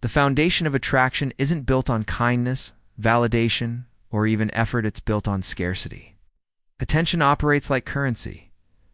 The foundation of attraction isn't built on kindness, validation, or even effort. It's built on scarcity. Attention operates like currency.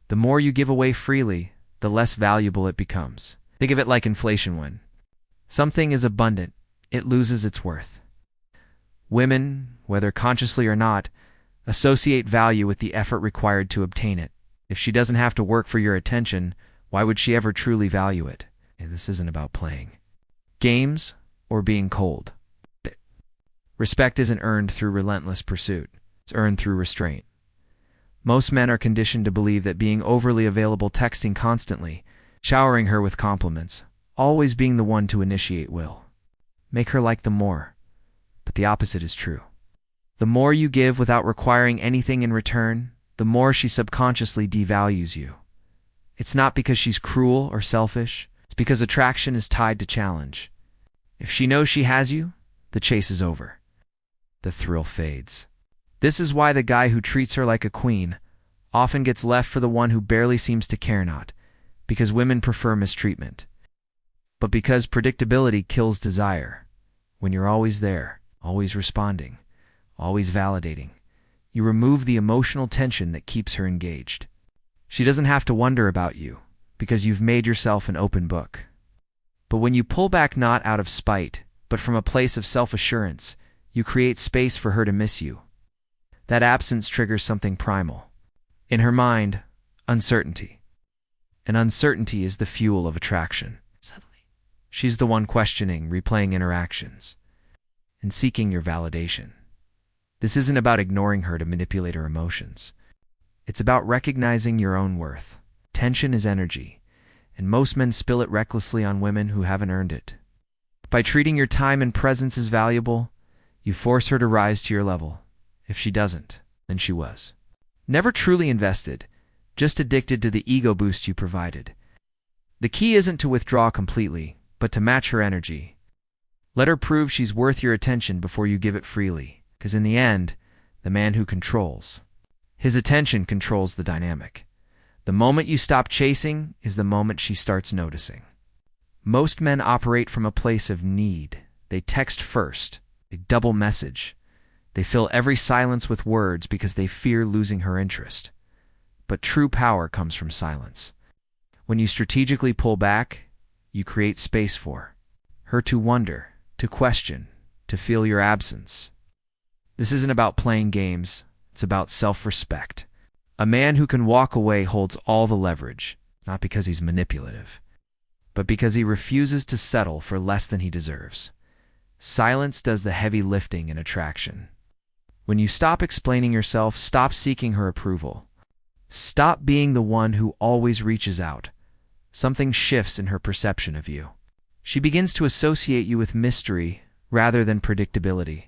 The more you give away freely, the less valuable it becomes. Think of it like inflation. When something is abundant, it loses its worth. Women, whether consciously or not, associate value with the effort required to obtain it. If she doesn't have to work for your attention, why would she ever truly value it? And this isn't about playing games or being cold. Respect isn't earned through relentless pursuit. It's earned through restraint. Most men are conditioned to believe that being overly available, texting constantly, showering her with compliments, always being the one to initiate will make her like them more. But the opposite is true. The more you give without requiring anything in return, the more she subconsciously devalues you. It's not because she's cruel or selfish. It's because attraction is tied to challenge. If she knows she has you, the chase is over. The thrill fades. This is why the guy who treats her like a queen often gets left for the one who barely seems to care. Not because women prefer mistreatment, but because predictability kills desire. When you're always there, always responding, always validating, you remove the emotional tension that keeps her engaged. She doesn't have to wonder about you because you've made yourself an open book. But when you pull back not out of spite, but from a place of self-assurance, you create space for her to miss you. That absence triggers something primal. In her mind, uncertainty. And uncertainty is the fuel of attraction. She's the one questioning, replaying interactions, and seeking your validation. This isn't about ignoring her to manipulate her emotions. It's about recognizing your own worth. Tension is energy, and most men spill it recklessly on women who haven't earned it. By treating your time and presence as valuable, you force her to rise to your level. If she doesn't, then she was never truly invested, just addicted to the ego boost you provided. The key isn't to withdraw completely, but to match her energy. Let her prove she's worth your attention before you give it freely, because in the end, the man who controls his attention controls the dynamic. The moment you stop chasing is the moment she starts noticing. Most men operate from a place of need. They text first, they double message, they fill every silence with words because they fear losing her interest. But true power comes from silence. When you strategically pull back, you create space for her to wonder, to question, to feel your absence. This isn't about playing games, it's about self-respect. A man who can walk away holds all the leverage, not because he's manipulative, but because he refuses to settle for less than he deserves. Silence does the heavy lifting in attraction. When you stop explaining yourself, stop seeking her approval, stop being the one who always reaches out, something shifts in her perception of you. She begins to associate you with mystery rather than predictability.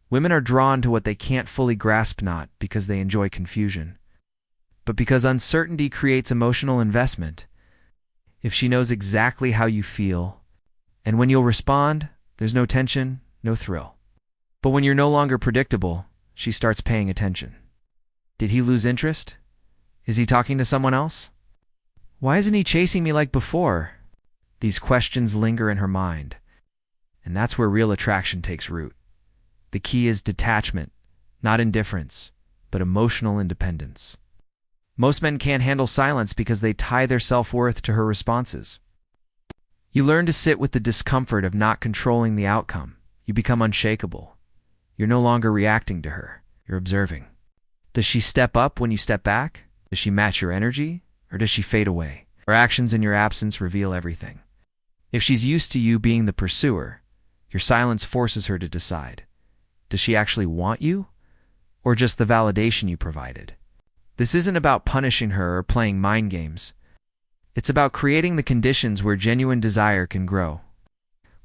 Women are drawn to what they can't fully grasp, not because they enjoy confusion, but because uncertainty creates emotional investment. If she knows exactly how you feel, and when you'll respond, there's no tension, no thrill. But when you're no longer predictable, she starts paying attention. Did he lose interest? Is he talking to someone else? Why isn't he chasing me like before? These questions linger in her mind, and that's where real attraction takes root. The key is detachment, not indifference, but emotional independence. Most men can't handle silence because they tie their self-worth to her responses. You learn to sit with the discomfort of not controlling the outcome. You become unshakable. You're no longer reacting to her. You're observing. Does she step up when you step back? Does she match your energy? Or does she fade away? Her actions in your absence reveal everything. If she's used to you being the pursuer, your silence forces her to decide. Does she actually want you? Or just the validation you provided? This isn't about punishing her or playing mind games. It's about creating the conditions where genuine desire can grow.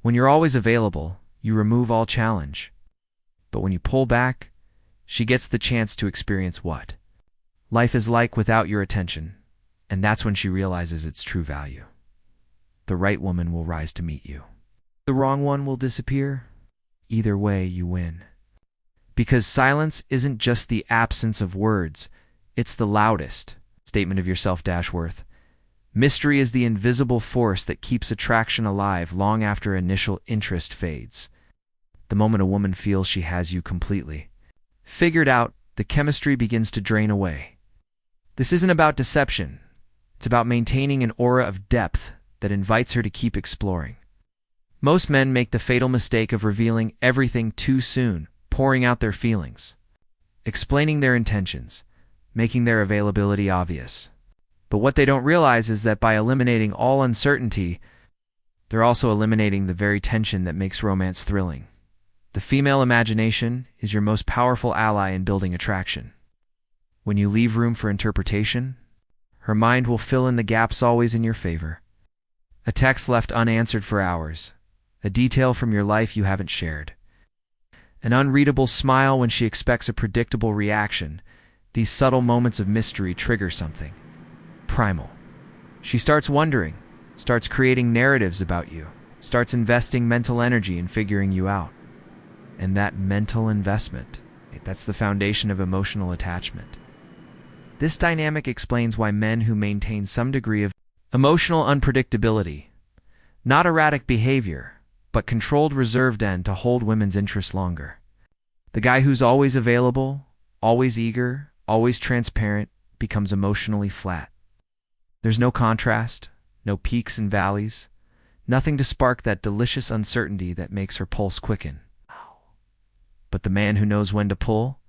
When you're always available, you remove all challenge. But when you pull back, she gets the chance to experience what life is like without your attention, and that's when she realizes its true value. The right woman will rise to meet you. The wrong one will disappear. Either way, you win. Because silence isn't just the absence of words, it's the loudest statement of your self-worth. Mystery is the invisible force that keeps attraction alive long after initial interest fades. The moment a woman feels she has you completely figured out, the chemistry begins to drain away. This isn't about deception. It's about maintaining an aura of depth that invites her to keep exploring. Most men make the fatal mistake of revealing everything too soon, pouring out their feelings, explaining their intentions, making their availability obvious. But what they don't realize is that by eliminating all uncertainty, they're also eliminating the very tension that makes romance thrilling. The female imagination is your most powerful ally in building attraction. When you leave room for interpretation, her mind will fill in the gaps always in your favor. A text left unanswered for hours, a detail from your life you haven't shared, an unreadable smile when she expects a predictable reaction. These subtle moments of mystery trigger something primal. She starts wondering, starts creating narratives about you, starts investing mental energy in figuring you out. And that mental investment, that's the foundation of emotional attachment. This dynamic explains why men who maintain some degree of emotional unpredictability, not erratic behavior, but controlled reserve tend to hold women's interest longer. The guy who's always available, always eager, always transparent, becomes emotionally flat. There's no contrast, no peaks and valleys, nothing to spark that delicious uncertainty that makes her pulse quicken. But the man who knows when to pull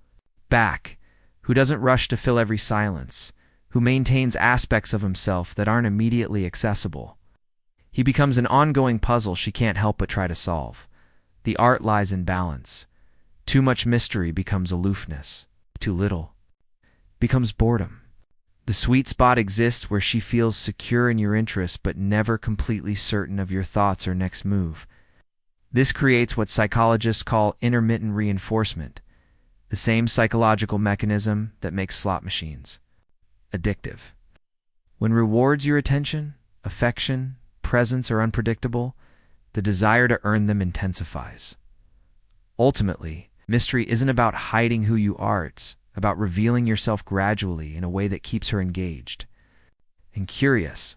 back, who doesn't rush to fill every silence, who maintains aspects of himself that aren't immediately accessible, he becomes an ongoing puzzle she can't help but try to solve. The art lies in balance. Too much mystery becomes aloofness. Too little becomes boredom. The sweet spot exists where she feels secure in your interests but never completely certain of your thoughts or next move. This creates what psychologists call intermittent reinforcement, the same psychological mechanism that makes slot machines addictive. When rewards your attention, affection, presence are unpredictable, the desire to earn them intensifies. Ultimately, mystery isn't about hiding who you are, it's about revealing yourself gradually in a way that keeps her engaged and curious.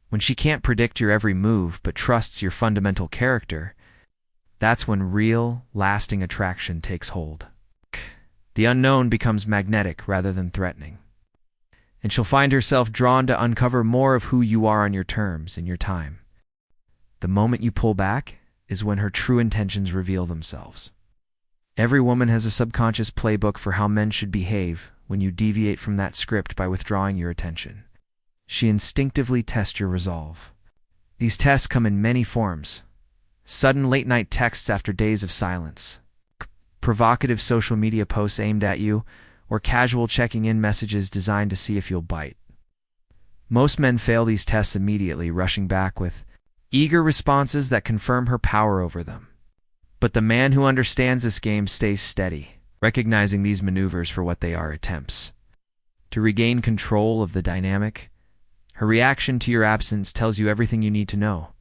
When she can't predict your every move but trusts your fundamental character, that's when real, lasting attraction takes hold. The unknown becomes magnetic rather than threatening, and she'll find herself drawn to uncover more of who you are on your terms in your time. The moment you pull back is when her true intentions reveal themselves. Every woman has a subconscious playbook for how men should behave when you deviate from that script by withdrawing your attention. She instinctively tests your resolve. These tests come in many forms: sudden late-night texts after days of silence, provocative social media posts aimed at you, or casual checking-in messages designed to see if you'll bite. Most men fail these tests immediately, rushing back with eager responses that confirm her power over them. But the man who understands this game stays steady, recognizing these maneuvers for what they are: attempts to regain control of the dynamic. Her reaction to your absence tells you everything you need to know.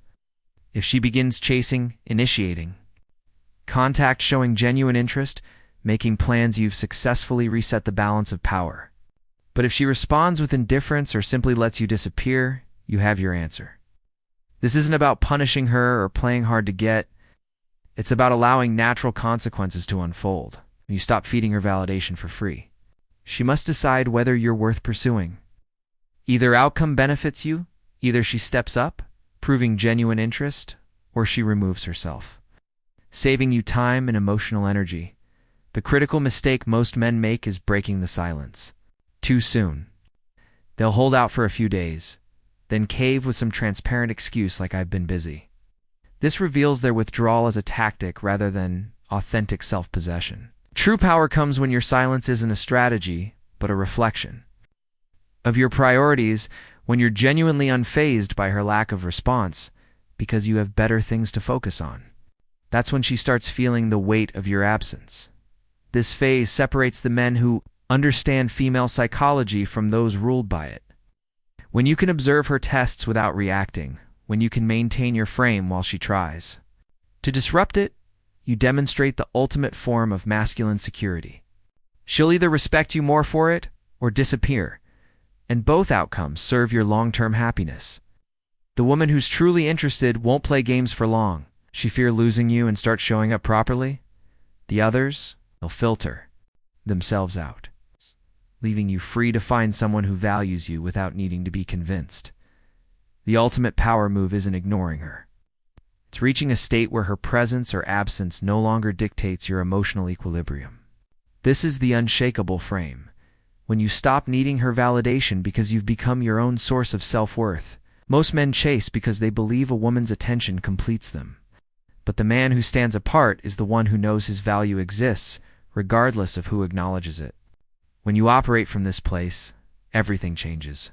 If she begins chasing, initiating contact, showing genuine interest, making plans, you've successfully reset the balance of power. But if she responds with indifference or simply lets you disappear, you have your answer. This isn't about punishing her or playing hard to get. It's about allowing natural consequences to unfold. You stop feeding her validation for free. She must decide whether you're worth pursuing. Either outcome benefits you, either she steps up, proving genuine interest, or she removes herself, saving you time and emotional energy. The critical mistake most men make is breaking the silence too soon. They'll hold out for a few days, then cave with some transparent excuse like "I've been busy." This reveals their withdrawal as a tactic rather than authentic self-possession. True power comes when your silence isn't a strategy, but a reflection of your priorities, when you're genuinely unfazed by her lack of response because you have better things to focus on. That's when she starts feeling the weight of your absence. This phase separates the men who understand female psychology from those ruled by it. When you can observe her tests without reacting, when you can maintain your frame while she tries to disrupt it, you demonstrate the ultimate form of masculine security. She'll either respect you more for it or disappear, and both outcomes serve your long-term happiness. The woman who's truly interested won't play games for long. She fears losing you and starts showing up properly. The others, they'll filter themselves out, leaving you free to find someone who values you without needing to be convinced. The ultimate power move isn't ignoring her. It's reaching a state where her presence or absence no longer dictates your emotional equilibrium. This is the unshakable frame. When you stop needing her validation because you've become your own source of self-worth. Most men chase because they believe a woman's attention completes them. But the man who stands apart is the one who knows his value exists, regardless of who acknowledges it. When you operate from this place, everything changes.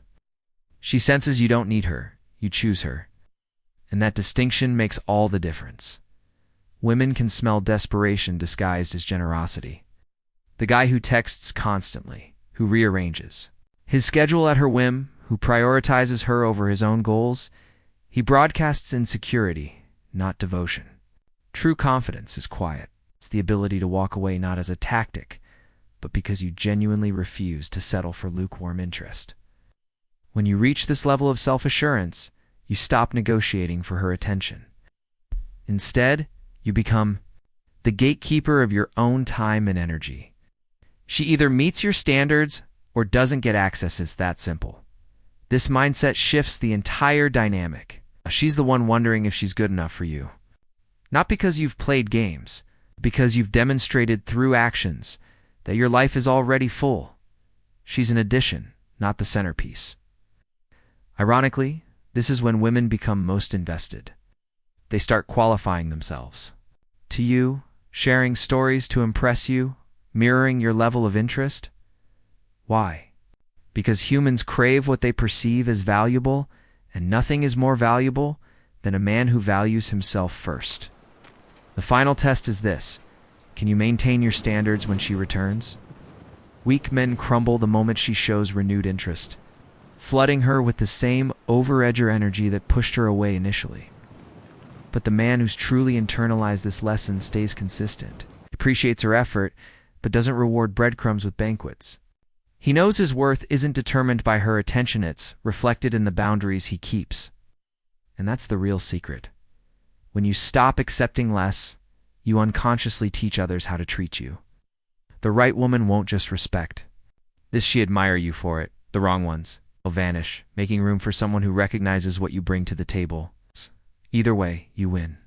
She senses you don't need her, you choose her. And that distinction makes all the difference. Women can smell desperation disguised as generosity. The guy who texts constantly, who rearranges his schedule at her whim, who prioritizes her over his own goals, he broadcasts insecurity, not devotion. True confidence is quiet. It's the ability to walk away not as a tactic, but because you genuinely refuse to settle for lukewarm interest. When you reach this level of self-assurance, you stop negotiating for her attention. Instead, you become the gatekeeper of your own time and energy. She either meets your standards or doesn't get access. It's that simple. This mindset shifts the entire dynamic. She's the one wondering if she's good enough for you. Not because you've played games, because you've demonstrated through actions that your life is already full. She's an addition, not the centerpiece. Ironically, this is when women become most invested. They start qualifying themselves to you, sharing stories to impress you, mirroring your level of interest. Why? Because humans crave what they perceive as valuable, and nothing is more valuable than a man who values himself first. The final test is this: can you maintain your standards when she returns? Weak men crumble the moment she shows renewed interest, flooding her with the same over-edger energy that pushed her away initially. But the man who's truly internalized this lesson stays consistent. He appreciates her effort, but doesn't reward breadcrumbs with banquets. He knows his worth isn't determined by her attention, it's reflected in the boundaries he keeps. And that's the real secret. When you stop accepting less, you unconsciously teach others how to treat you. The right woman won't just respect. She admire you for it. The wrong ones will vanish, making room for someone who recognizes what you bring to the table. Either way, you win.